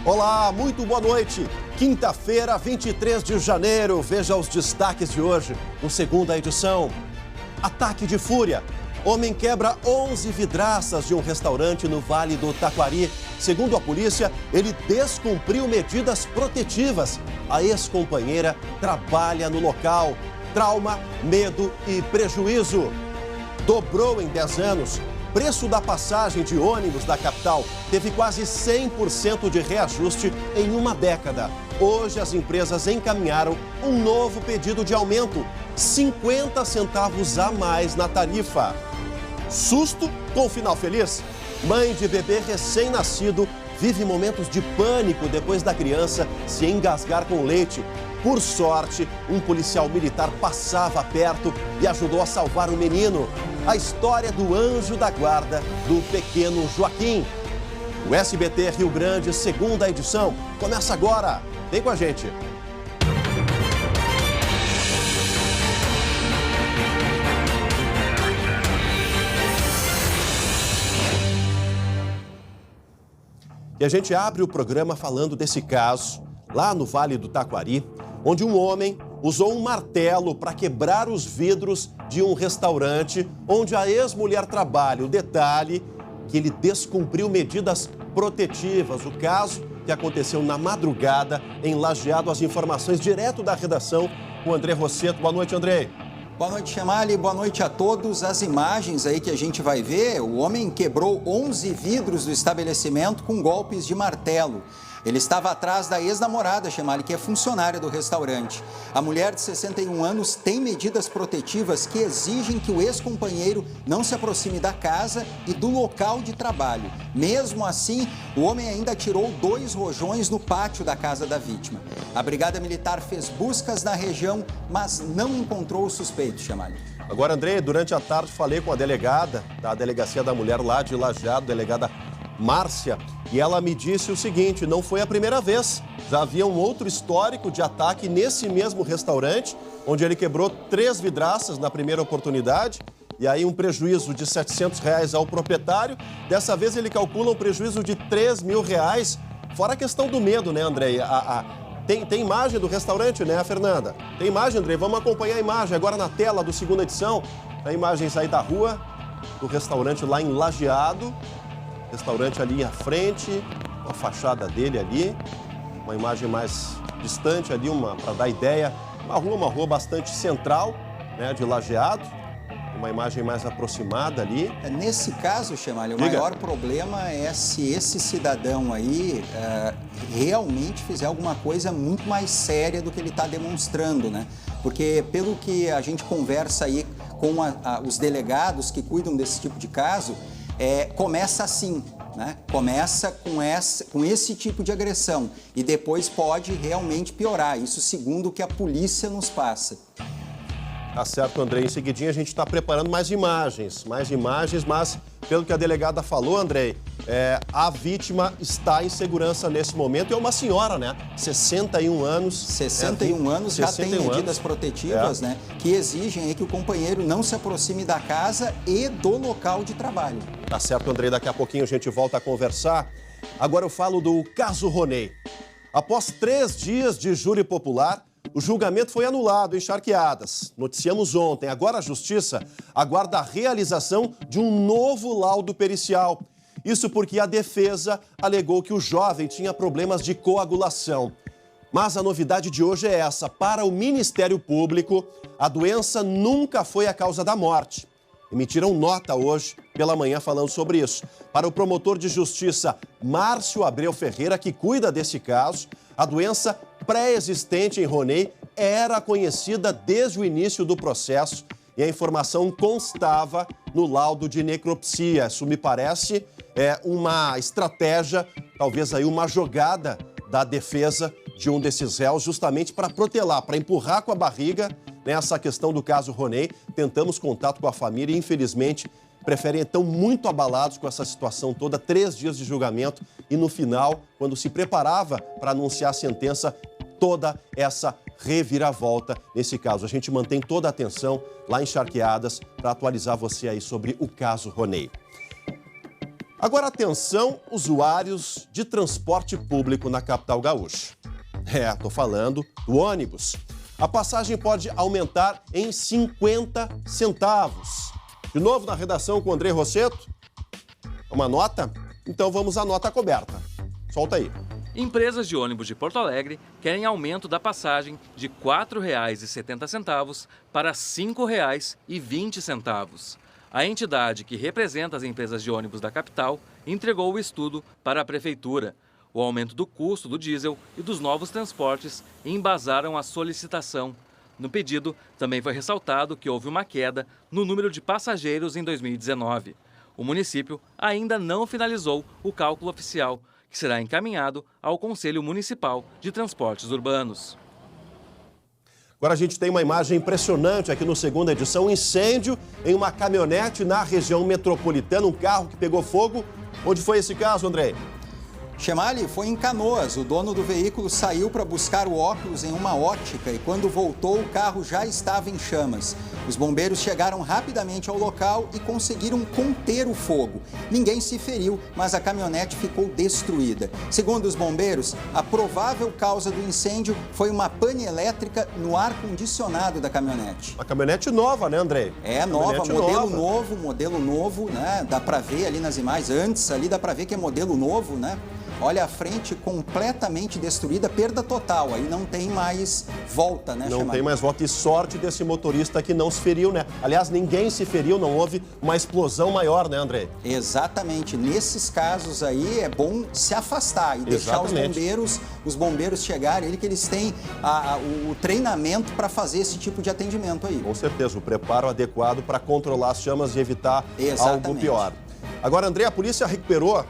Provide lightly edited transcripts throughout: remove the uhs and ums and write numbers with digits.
Olá, muito boa noite. Quinta-feira, 23 de janeiro. Veja os destaques de hoje, no segunda edição. Ataque de fúria. Homem quebra 11 vidraças de um restaurante no Vale do Taquari. Segundo a polícia, ele descumpriu medidas protetivas. A ex-companheira trabalha no local. Trauma, medo e prejuízo. Dobrou em 10 anos. Preço da passagem de ônibus da capital teve quase 100% de reajuste em uma década. Hoje, as empresas encaminharam um novo pedido de aumento, 50 centavos a mais na tarifa. Susto com final feliz? Mãe de bebê recém-nascido vive momentos de pânico depois da criança se engasgar com leite. Por sorte, um policial militar passava perto e ajudou a salvar o menino. A história do anjo da guarda do pequeno Joaquim. O SBT Rio Grande, segunda edição, começa agora. Vem com a gente. E a gente abre o programa falando desse caso, lá no Vale do Taquari, onde um homem usou um martelo para quebrar os vidros de um restaurante onde a ex-mulher trabalha. O detalhe que ele descumpriu medidas protetivas. O caso que aconteceu na madrugada em Lajeado. As informações direto da redação com o André Rosseto. Boa noite, André. Boa noite, Chamali. Boa noite a todos. As imagens aí que a gente vai ver, o homem quebrou 11 vidros do estabelecimento com golpes de martelo. Ele estava atrás da ex-namorada, Chamali, que é funcionária do restaurante. A mulher de 61 anos tem medidas protetivas que exigem que o ex-companheiro não se aproxime da casa e do local de trabalho. Mesmo assim, o homem ainda tirou 2 rojões no pátio da casa da vítima. A Brigada Militar fez buscas na região, mas não encontrou o suspeito, Chamali. Agora, André, durante a tarde falei com a delegada da Delegacia da Mulher lá de Lajeado, delegada Márcia, e ela me disse o seguinte: não foi a primeira vez, já havia um outro histórico de ataque nesse mesmo restaurante, onde ele quebrou 3 vidraças na primeira oportunidade, e aí um prejuízo de R$700 ao proprietário. Dessa vez ele calcula um prejuízo de R$3.000, fora a questão do medo, né, André? Tem imagem do restaurante, né, Fernanda? Tem imagem, André? Vamos acompanhar a imagem agora na tela do segunda edição. Tem imagens aí da rua, do restaurante lá em Lajeado. Restaurante ali à frente, a fachada dele ali, uma imagem mais distante ali, para dar ideia, uma rua bastante central, né, de Lajeado, uma imagem mais aproximada ali. Nesse caso, Chamali, o maior problema é se esse cidadão aí realmente fizer alguma coisa muito mais séria do que ele está demonstrando, né? Porque pelo que a gente conversa aí com os delegados que cuidam desse tipo de caso, começa assim, né? Começa com esse tipo de agressão e depois pode realmente piorar. Isso segundo o que a polícia nos passa. Tá certo, André. Em seguidinho a gente está preparando mais imagens, mas pelo que a delegada falou, André, a vítima está em segurança nesse momento. É uma senhora, né? 61 anos. 61 anos, já tem medidas protetivas, né? Que exigem aí que o companheiro não se aproxime da casa e do local de trabalho. Tá certo, André. Daqui a pouquinho a gente volta a conversar. Agora eu falo do caso Ronei. Após 3 dias de júri popular, o julgamento foi anulado em Charqueadas. Noticiamos ontem. Agora a Justiça aguarda a realização de um novo laudo pericial. Isso porque a defesa alegou que o jovem tinha problemas de coagulação. Mas a novidade de hoje é essa. Para o Ministério Público, a doença nunca foi a causa da morte. Emitiram nota hoje pela manhã falando sobre isso. Para o promotor de justiça Márcio Abreu Ferreira, que cuida desse caso, a doença pré-existente em Ronei era conhecida desde o início do processo e a informação constava no laudo de necropsia. Isso me parece uma estratégia, talvez aí uma jogada da defesa de um desses réus, justamente para protelar, para empurrar com a barriga nessa questão do caso Ronei. Tentamos contato com a família e, infelizmente, preferem então muito abalados com essa situação toda, 3 dias de julgamento e no final, quando se preparava para anunciar a sentença, toda essa reviravolta nesse caso. A gente mantém toda a atenção lá em Charqueadas para atualizar você aí sobre o caso Ronei. Agora atenção, usuários de transporte público na capital gaúcha. Tô falando do ônibus. A passagem pode aumentar em 50 centavos. De novo na redação com o André Rosseto. Uma nota? Então vamos à nota coberta. Solta aí. Empresas de ônibus de Porto Alegre querem aumento da passagem de R$ 4,70 para R$ 5,20. A entidade que representa as empresas de ônibus da capital entregou o estudo para a prefeitura. O aumento do custo do diesel e dos novos transportes embasaram a solicitação. No pedido, também foi ressaltado que houve uma queda no número de passageiros em 2019. O município ainda não finalizou o cálculo oficial, que será encaminhado ao Conselho Municipal de Transportes Urbanos. Agora a gente tem uma imagem impressionante aqui no segunda edição, um incêndio em uma caminhonete na região metropolitana, um carro que pegou fogo. Onde foi esse caso, André? Chemali, foi em Canoas. O dono do veículo saiu para buscar o óculos em uma ótica e quando voltou, o carro já estava em chamas. Os bombeiros chegaram rapidamente ao local e conseguiram conter o fogo. Ninguém se feriu, mas a caminhonete ficou destruída. Segundo os bombeiros, a provável causa do incêndio foi uma pane elétrica no ar-condicionado da caminhonete. Uma caminhonete nova, né, André? É nova, modelo novo, né? Dá para ver ali nas imagens, antes ali dá para ver que é modelo novo, né? Olha a frente completamente destruída, perda total, aí não tem mais volta, né, Não tem mais volta e sorte desse motorista que não se feriu, né? Aliás, ninguém se feriu, não houve uma explosão maior, né, André? Exatamente, nesses casos aí é bom se afastar e deixar os bombeiros chegarem, que eles têm o treinamento para fazer esse tipo de atendimento aí. Com certeza, o preparo adequado para controlar as chamas e evitar algo pior. Agora, André, a polícia recuperou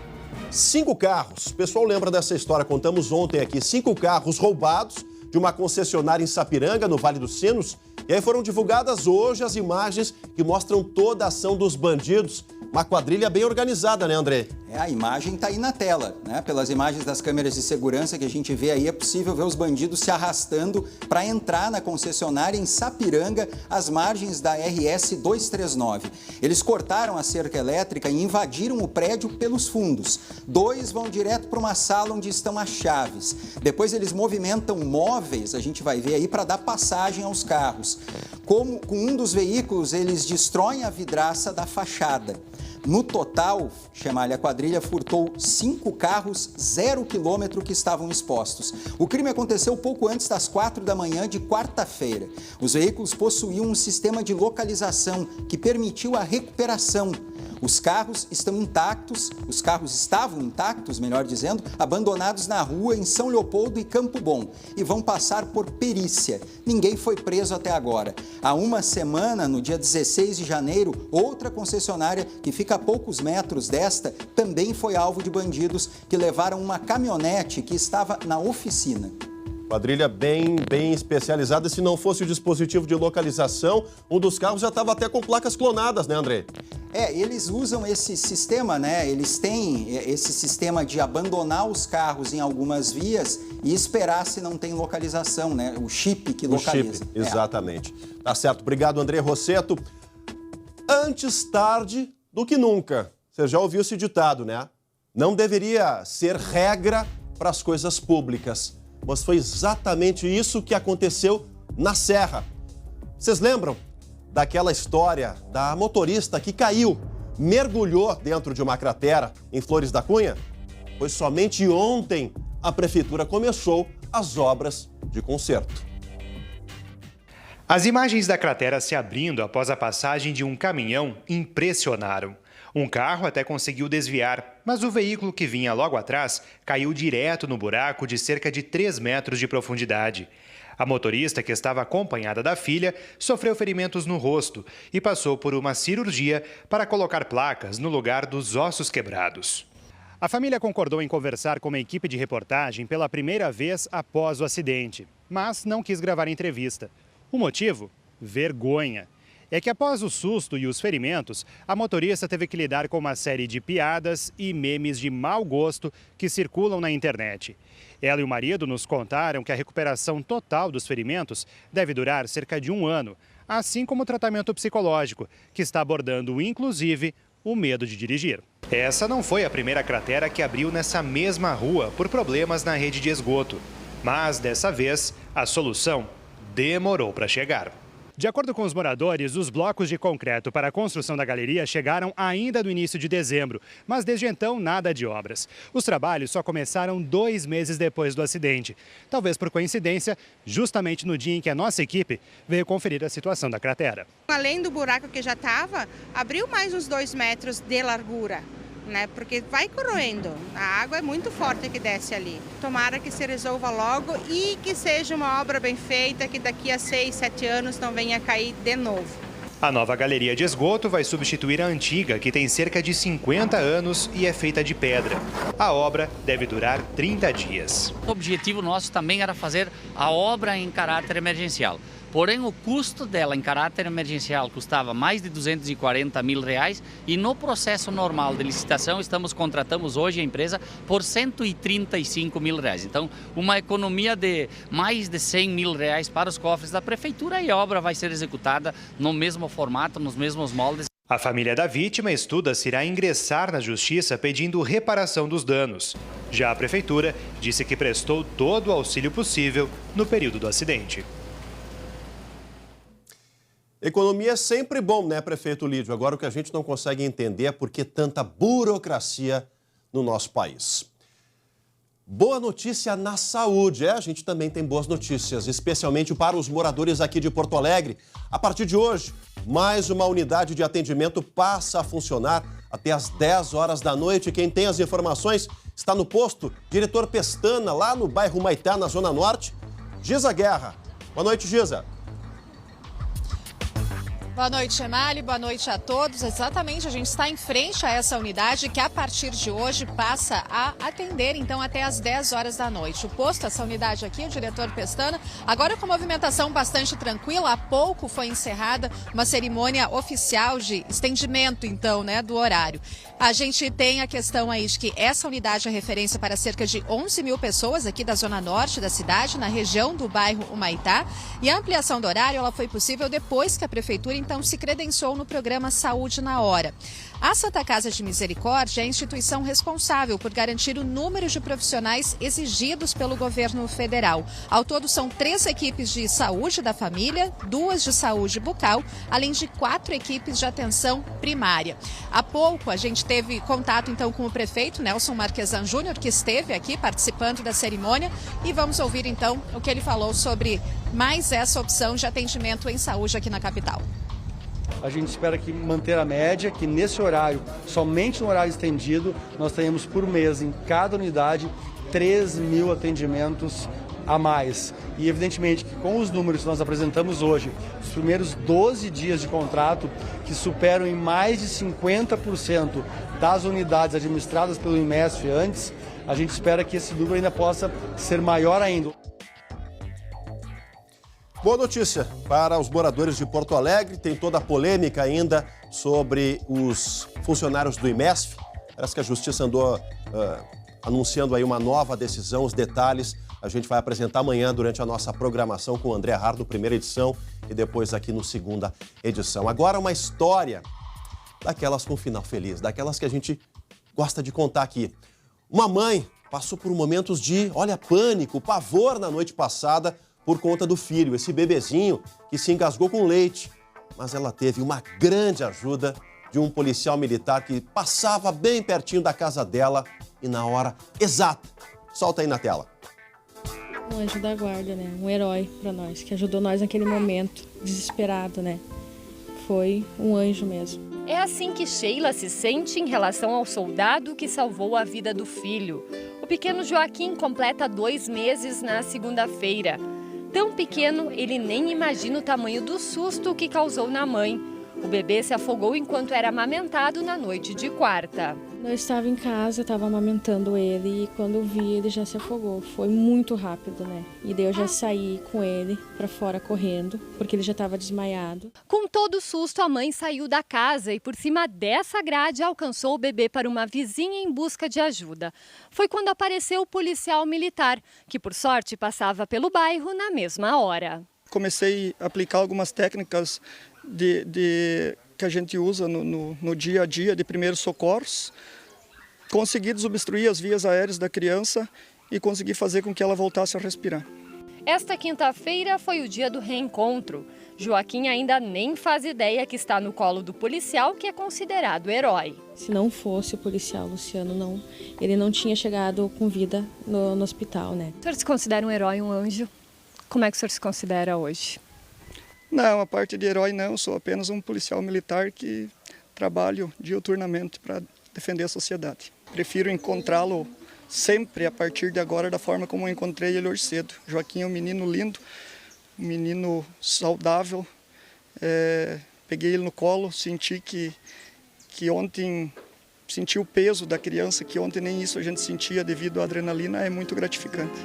5 carros. O pessoal lembra dessa história, contamos ontem aqui. 5 carros roubados de uma concessionária em Sapiranga, no Vale dos Sinos. E aí foram divulgadas hoje as imagens que mostram toda a ação dos bandidos. Uma quadrilha bem organizada, né, André? A imagem está aí na tela, né? Pelas imagens das câmeras de segurança que a gente vê aí, é possível ver os bandidos se arrastando para entrar na concessionária em Sapiranga, às margens da RS 239. Eles cortaram a cerca elétrica e invadiram o prédio pelos fundos. 2 vão direto para uma sala onde estão as chaves. Depois eles movimentam móveis, a gente vai ver aí, para dar passagem aos carros. Com um dos veículos, eles destroem a vidraça da fachada. No total, Chemali, a quadrilha furtou 5 carros 0 quilômetro que estavam expostos. O crime aconteceu pouco antes das 4 da manhã de quarta-feira. Os veículos possuíam um sistema de localização que permitiu a recuperação. Os carros estavam intactos, melhor dizendo, abandonados na rua em São Leopoldo e Campo Bom e vão passar por perícia. Ninguém foi preso até agora. Há uma semana, no dia 16 de janeiro, outra concessionária que fica a poucos metros desta também foi alvo de bandidos que levaram uma caminhonete que estava na oficina. Quadrilha bem especializada. Se não fosse o dispositivo de localização, um dos carros já estava até com placas clonadas, né, André? Eles usam esse sistema, né? Eles têm esse sistema de abandonar os carros em algumas vias e esperar se não tem localização, né? O chip que localiza. O chip, exatamente. Tá certo. Obrigado, André Rosseto. Antes tarde do que nunca. Você já ouviu esse ditado, né? Não deveria ser regra para as coisas públicas. Mas foi exatamente isso que aconteceu na Serra. Vocês lembram daquela história da motorista que caiu, mergulhou dentro de uma cratera em Flores da Cunha? Pois somente ontem a prefeitura começou as obras de conserto. As imagens da cratera se abrindo após a passagem de um caminhão impressionaram. Um carro até conseguiu desviar, mas o veículo que vinha logo atrás caiu direto no buraco de cerca de 3 metros de profundidade. A motorista, que estava acompanhada da filha, sofreu ferimentos no rosto e passou por uma cirurgia para colocar placas no lugar dos ossos quebrados. A família concordou em conversar com uma equipe de reportagem pela primeira vez após o acidente, mas não quis gravar entrevista. O motivo? Vergonha. É que após o susto e os ferimentos, a motorista teve que lidar com uma série de piadas e memes de mau gosto que circulam na internet. Ela e o marido nos contaram que a recuperação total dos ferimentos deve durar cerca de 1 ano, assim como o tratamento psicológico, que está abordando, inclusive, o medo de dirigir. Essa não foi a primeira cratera que abriu nessa mesma rua por problemas na rede de esgoto. Mas, dessa vez, a solução demorou para chegar. De acordo com os moradores, os blocos de concreto para a construção da galeria chegaram ainda no início de dezembro, mas desde então nada de obras. Os trabalhos só começaram 2 meses depois do acidente. Talvez por coincidência, justamente no dia em que a nossa equipe veio conferir a situação da cratera. Além do buraco que já estava, abriu mais uns 2 metros de largura, né? Porque vai corroendo. A água é muito forte que desce ali. Tomara que se resolva logo e que seja uma obra bem feita, que daqui a 6, 7 anos não venha cair de novo. A nova galeria de esgoto vai substituir a antiga, que tem cerca de 50 anos e é feita de pedra. A obra deve durar 30 dias. O objetivo nosso também era fazer a obra em caráter emergencial. Porém, o custo dela em caráter emergencial custava mais de R$240 mil e no processo normal de licitação contratamos hoje a empresa por R$135 mil. Então, uma economia de mais de R$100 mil para os cofres da prefeitura e a obra vai ser executada no mesmo formato, nos mesmos moldes. A família da vítima estuda se irá ingressar na justiça pedindo reparação dos danos. Já a prefeitura disse que prestou todo o auxílio possível no período do acidente. Economia é sempre bom, né, prefeito Lídio? Agora o que a gente não consegue entender é por que tanta burocracia no nosso país. Boa notícia na saúde. A gente também tem boas notícias, especialmente para os moradores aqui de Porto Alegre. A partir de hoje, mais uma unidade de atendimento passa a funcionar até às 10 horas da noite. Quem tem as informações está no posto Diretor Pestana, lá no bairro Humaitá, na Zona Norte. Giza Guerra. Boa noite, Giza. Boa noite, Emali. Boa noite a todos. Exatamente, a gente está em frente a essa unidade que a partir de hoje passa a atender, então, até às 10 horas da noite. O posto, essa unidade aqui, o Diretor Pestana, agora com movimentação bastante tranquila. Há pouco foi encerrada uma cerimônia oficial de estendimento, então, né, do horário. A gente tem a questão aí de que essa unidade é referência para cerca de 11 mil pessoas aqui da Zona Norte da cidade, na região do bairro Humaitá. E a ampliação do horário ela foi possível depois que a Prefeitura, então, se credenciou no programa Saúde na Hora. A Santa Casa de Misericórdia é a instituição responsável por garantir o número de profissionais exigidos pelo governo federal. Ao todo, são 3 equipes de saúde da família, 2 de saúde bucal, além de 4 equipes de atenção primária. Há pouco, a gente teve contato, então, com o prefeito Nelson Marquesan Júnior, que esteve aqui participando da cerimônia, e vamos ouvir, então, o que ele falou sobre mais essa opção de atendimento em saúde aqui na capital. A gente espera que manter a média, que nesse horário, somente no horário estendido, nós tenhamos por mês, em cada unidade, 3 mil atendimentos a mais. E evidentemente que com os números que nós apresentamos hoje, os primeiros 12 dias de contrato, que superam em mais de 50% das unidades administradas pelo IMESF antes, a gente espera que esse número ainda possa ser maior ainda. Boa notícia para os moradores de Porto Alegre. Tem toda a polêmica ainda sobre os funcionários do IMESF. Parece que a Justiça andou anunciando aí uma nova decisão. Os detalhes a gente vai apresentar amanhã durante a nossa programação com o André Hardo, primeira edição, e depois aqui no segunda edição. Agora uma história daquelas com final feliz, daquelas que a gente gosta de contar aqui. Uma mãe passou por momentos de, pânico, pavor na noite passada, por conta do filho, esse bebezinho que se engasgou com leite. Mas ela teve uma grande ajuda de um policial militar que passava bem pertinho da casa dela e na hora exata. Solta aí na tela. Um anjo da guarda, né? Um herói para nós, que ajudou nós naquele momento desesperado, né? Foi um anjo mesmo. É assim que Sheila se sente em relação ao soldado que salvou a vida do filho. O pequeno Joaquim completa 2 meses na segunda-feira. Tão pequeno, ele nem imagina o tamanho do susto que causou na mãe. O bebê se afogou enquanto era amamentado na noite de quarta. Eu estava em casa, estava amamentando ele e quando eu vi ele já se afogou. Foi muito rápido, né? E daí eu já saí com ele para fora correndo, porque ele já estava desmaiado. Com todo susto, a mãe saiu da casa e por cima dessa grade alcançou o bebê para uma vizinha em busca de ajuda. Foi quando apareceu o policial militar, que por sorte passava pelo bairro na mesma hora. Comecei a aplicar algumas técnicas que a gente usa no dia a dia de primeiros socorros. consegui desobstruir as vias aéreas da criança e consegui fazer com que ela voltasse a respirar. Esta quinta-feira foi o dia do reencontro. Joaquim ainda nem faz ideia que está no colo do policial, que é considerado herói. Se não fosse o policial Luciano, ele não tinha chegado com vida no hospital, né? O senhor se considera um herói, um anjo? Como é que o senhor se considera hoje? Não, a parte de herói não, sou apenas um policial militar que trabalho diuturnamente para defender a sociedade. Prefiro encontrá-lo sempre, a partir de agora, da forma como eu encontrei ele hoje cedo. Joaquim é um menino lindo, um menino saudável. Peguei ele no colo, senti que ontem, senti o peso da criança, que ontem nem isso a gente sentia devido à adrenalina, é muito gratificante.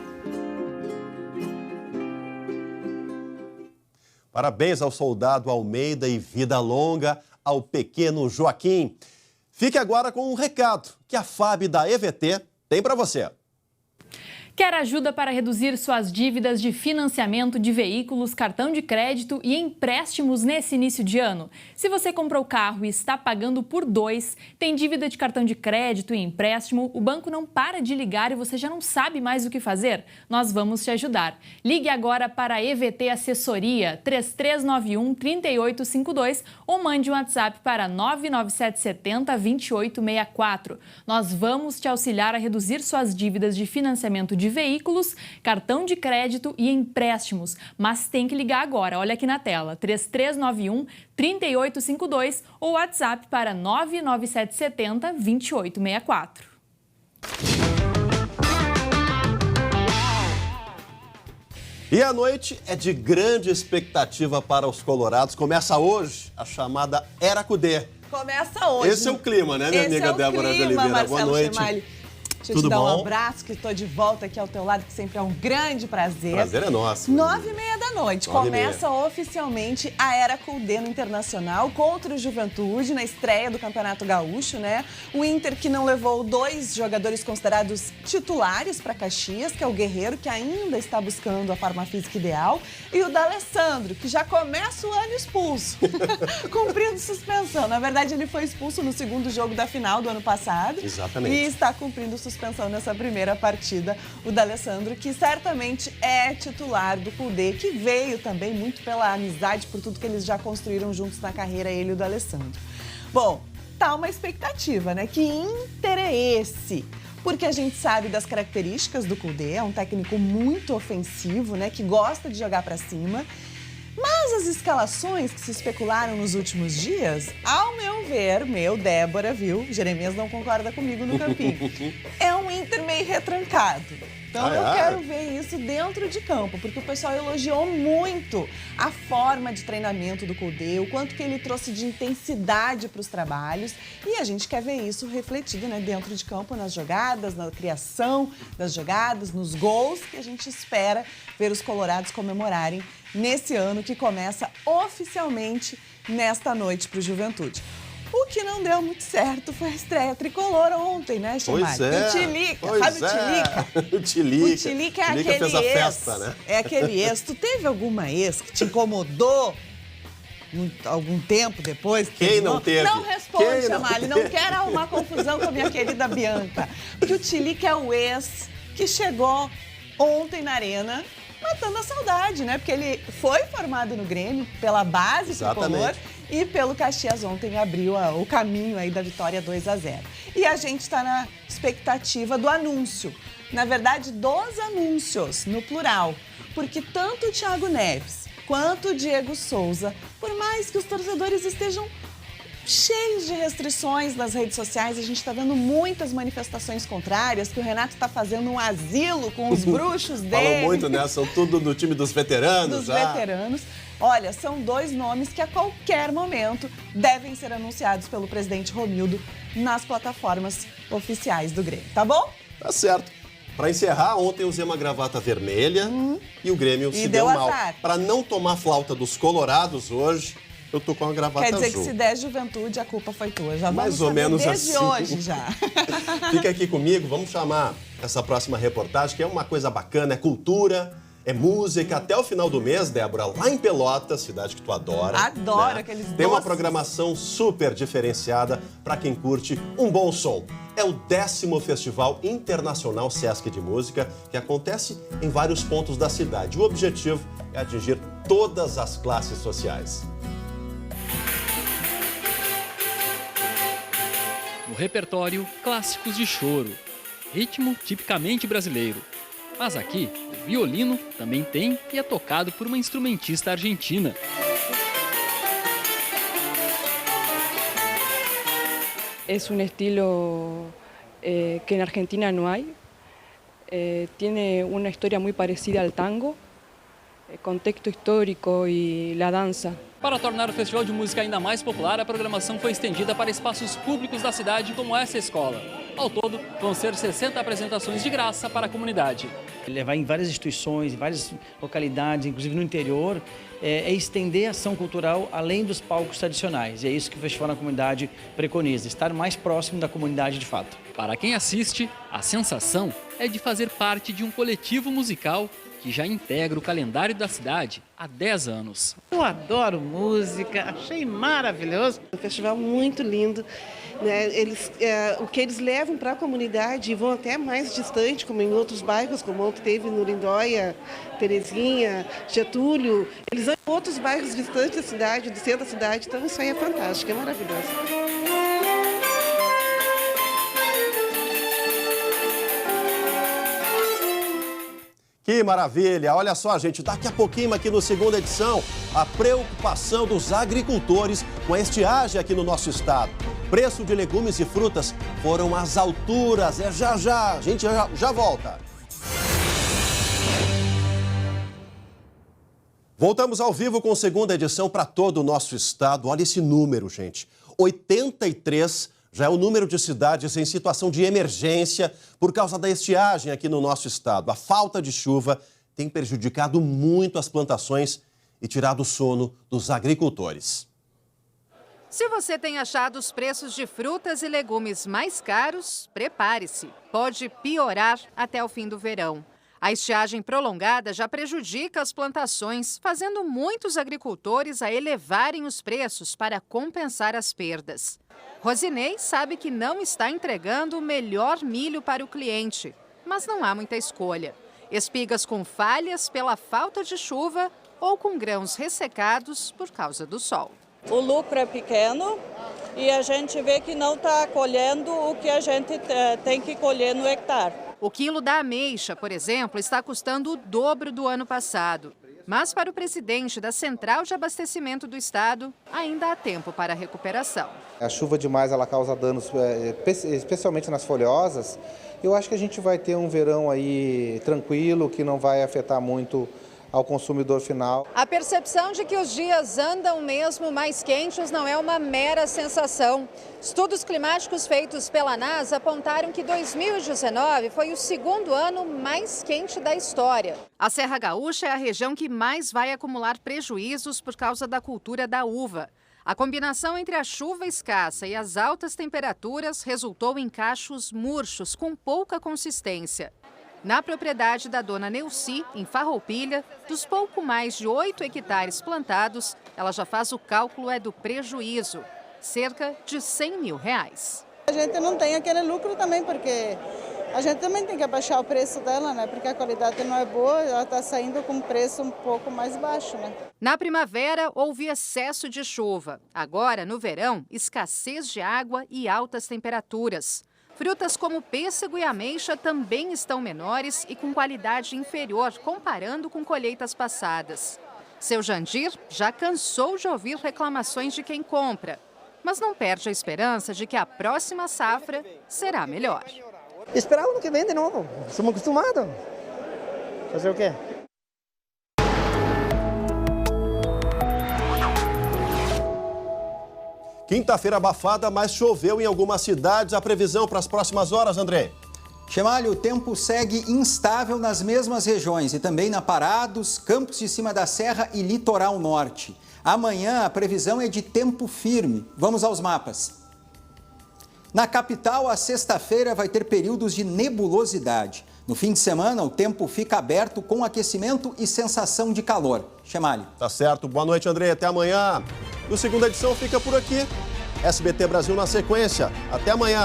Parabéns ao soldado Almeida e vida longa ao pequeno Joaquim. Fique agora com um recado que a FAB da EVT tem para você. Quer ajuda para reduzir suas dívidas de financiamento de veículos, cartão de crédito e empréstimos nesse início de ano? Se você comprou carro e está pagando por 2, tem dívida de cartão de crédito e empréstimo, o banco não para de ligar e você já não sabe mais o que fazer? Nós vamos te ajudar. Ligue agora para a EVT Assessoria 3391-3852 ou mande um WhatsApp para 99770-2864. Nós vamos te auxiliar a reduzir suas dívidas de financiamento de veículos, cartão de crédito e empréstimos. Mas tem que ligar agora, olha aqui na tela, 3391-3852 ou WhatsApp para 99770-2864. E a noite é de grande expectativa para os colorados. Começa hoje a chamada Era Cudê. Começa hoje. Esse é o clima, né, minha amiga Débora de Oliveira? Marcelo Boa noite. Chemali. Deixa eu Tudo te dar bom? um abraço, que estou de volta aqui ao teu lado, que sempre é um grande prazer. Prazer é nosso. 9h30 da noite. 9h30. Começa oficialmente a Era Cudê no Internacional contra o Juventude, na estreia do Campeonato Gaúcho, né? O Inter que não levou 2 jogadores considerados titulares para Caxias, que é o Guerreiro, que ainda está buscando a forma física ideal, e o D'Alessandro, que já começa o ano expulso, cumprindo suspensão. Na verdade, ele foi expulso no segundo jogo da final do ano passado. Exatamente. E está cumprindo suspensão nessa primeira partida, o D'Alessandro, que certamente é titular do Cudê, que veio também muito pela amizade, por tudo que eles já construíram juntos na carreira, ele e o D'Alessandro. Bom, tá uma expectativa, né? Que Inter é esse? Porque a gente sabe das características do Cudê, é um técnico muito ofensivo, né? Que gosta de jogar para cima. Mas as escalações que se especularam nos últimos dias, ao meu ver, Débora, viu? Jeremias não concorda comigo no campinho. É um Inter meio retrancado. Então eu quero ver isso dentro de campo, porque o pessoal elogiou muito a forma de treinamento do Cudê, o quanto que ele trouxe de intensidade para os trabalhos. E a gente quer ver isso refletido, né, dentro de campo, nas jogadas, na criação das jogadas, nos gols, que a gente espera ver os colorados comemorarem nesse ano que começa oficialmente nesta noite para o Juventude. O que não deu muito certo foi a estreia tricolor ontem, né, Chemali? Pois é. O Tilica, sabe o Tilica? O Tilica. O Tilica é aquele fez a ex. festa, né? É aquele ex. Tu teve alguma ex que te incomodou algum tempo depois? Quem não teve? Não responde, Chemali. Não quero arrumar confusão com a minha querida Bianca. Porque o Tilica é o ex que chegou ontem na Arena matando a saudade, né? Porque ele foi formado no Grêmio pela base tricolor e pelo Caxias ontem abriu o caminho aí da vitória 2-0. E a gente está na expectativa do anúncio. Na verdade, dos anúncios, no plural. Porque tanto o Thiago Neves quanto o Diego Souza, por mais que os torcedores estejam cheios de restrições nas redes sociais, a gente está vendo muitas manifestações contrárias, que o Renato está fazendo um asilo com os bruxos dele. Falam muito, né? São tudo do time dos veteranos. Veteranos. Olha, são 2 nomes que a qualquer momento devem ser anunciados pelo presidente Romildo nas plataformas oficiais do Grêmio, tá bom? Tá certo. Para encerrar, ontem eu usei uma gravata vermelha e o Grêmio se deu mal. Para não tomar flauta dos colorados hoje, eu tô com uma gravata azul. Quer dizer que se der Juventude, a culpa foi tua. Já mais vamos ou saber menos desde assim. hoje já. Fica aqui comigo, vamos chamar essa próxima reportagem, que é uma coisa bacana, é cultura. É música até o final do mês, Débora, lá em Pelotas, cidade que tu adora. Adoro aqueles Tem uma doces. programação super diferenciada para quem curte um bom som. É o 10º Festival Internacional Sesc de Música, que acontece em vários pontos da cidade. O objetivo é atingir todas as classes sociais. No repertório, clássicos de choro, ritmo tipicamente brasileiro. Mas aqui, o violino também tem e é tocado por uma instrumentista argentina. Es un estilo que en Argentina no hay. Tiene una historia muy parecida al tango, contexto histórico y la danza. Para tornar o festival de música ainda mais popular, a programação foi estendida para espaços públicos da cidade, como essa escola. Ao todo, vão ser 60 apresentações de graça para a comunidade. Levar em várias instituições, em várias localidades, inclusive no interior, é estender a ação cultural além dos palcos tradicionais. E é isso que o Festival na Comunidade preconiza, estar mais próximo da comunidade de fato. Para quem assiste, a sensação é de fazer parte de um coletivo musical que já integra o calendário da cidade há 10 anos. Eu adoro música, achei maravilhoso. Um festival muito lindo, né? O que eles levam para a comunidade e vão até mais distante, como em outros bairros, como ontem teve no Lindóia, Terezinha, Getúlio. Eles vão em outros bairros distantes da cidade, do centro da cidade, então isso aí é fantástico, é maravilhoso. Que maravilha! Olha só, gente, daqui a pouquinho aqui no segunda edição, a preocupação dos agricultores com a estiagem aqui no nosso estado. Preço de legumes e frutas foram às alturas. É já, a gente já volta. Voltamos ao vivo com segunda edição para todo o nosso estado. Olha esse número, gente. 83 já é o número de cidades em situação de emergência por causa da estiagem aqui no nosso estado. A falta de chuva tem prejudicado muito as plantações e tirado o sono dos agricultores. Se você tem achado os preços de frutas e legumes mais caros, prepare-se. Pode piorar até o fim do verão. A estiagem prolongada já prejudica as plantações, fazendo muitos agricultores a elevarem os preços para compensar as perdas. Rosinei sabe que não está entregando o melhor milho para o cliente, mas não há muita escolha. Espigas com falhas pela falta de chuva ou com grãos ressecados por causa do sol. O lucro é pequeno e a gente vê que não está colhendo o que a gente tem que colher no hectare. O quilo da ameixa, por exemplo, está custando o dobro do ano passado. Mas para o presidente da Central de Abastecimento do Estado, ainda há tempo para a recuperação. A chuva demais ela causa danos, especialmente nas folhosas. Eu acho que a gente vai ter um verão aí tranquilo, que não vai afetar muito ao consumidor final. A percepção de que os dias andam mesmo mais quentes não é uma mera sensação. Estudos climáticos feitos pela NASA apontaram que 2019 foi o segundo ano mais quente da história. A Serra Gaúcha é a região que mais vai acumular prejuízos por causa da cultura da uva. A combinação entre a chuva escassa e as altas temperaturas resultou em cachos murchos com pouca consistência. Na propriedade da dona Neuci, em Farroupilha, dos pouco mais de 8 hectares plantados, ela já faz o cálculo do prejuízo, cerca de R$100 mil. A gente não tem aquele lucro também, porque a gente também tem que abaixar o preço dela, né? Porque a qualidade não é boa, ela está saindo com um preço um pouco mais baixo, né? Na primavera, houve excesso de chuva. Agora, no verão, escassez de água e altas temperaturas. Frutas como pêssego e ameixa também estão menores e com qualidade inferior, comparando com colheitas passadas. Seu Jandir já cansou de ouvir reclamações de quem compra, mas não perde a esperança de que a próxima safra será melhor. Esperar o ano que vem de novo, estamos acostumados. Fazer o quê? Quinta-feira abafada, mas choveu em algumas cidades. A previsão para as próximas horas, André? Chemalho, o tempo segue instável nas mesmas regiões e também na Parados, Campos de Cima da Serra e Litoral Norte. Amanhã a previsão é de tempo firme. Vamos aos mapas. Na capital, a sexta-feira vai ter períodos de nebulosidade. No fim de semana, o tempo fica aberto com aquecimento e sensação de calor. Chemali. Tá certo. Boa noite, André. Até amanhã. E o Segunda Edição fica por aqui. SBT Brasil na sequência. Até amanhã.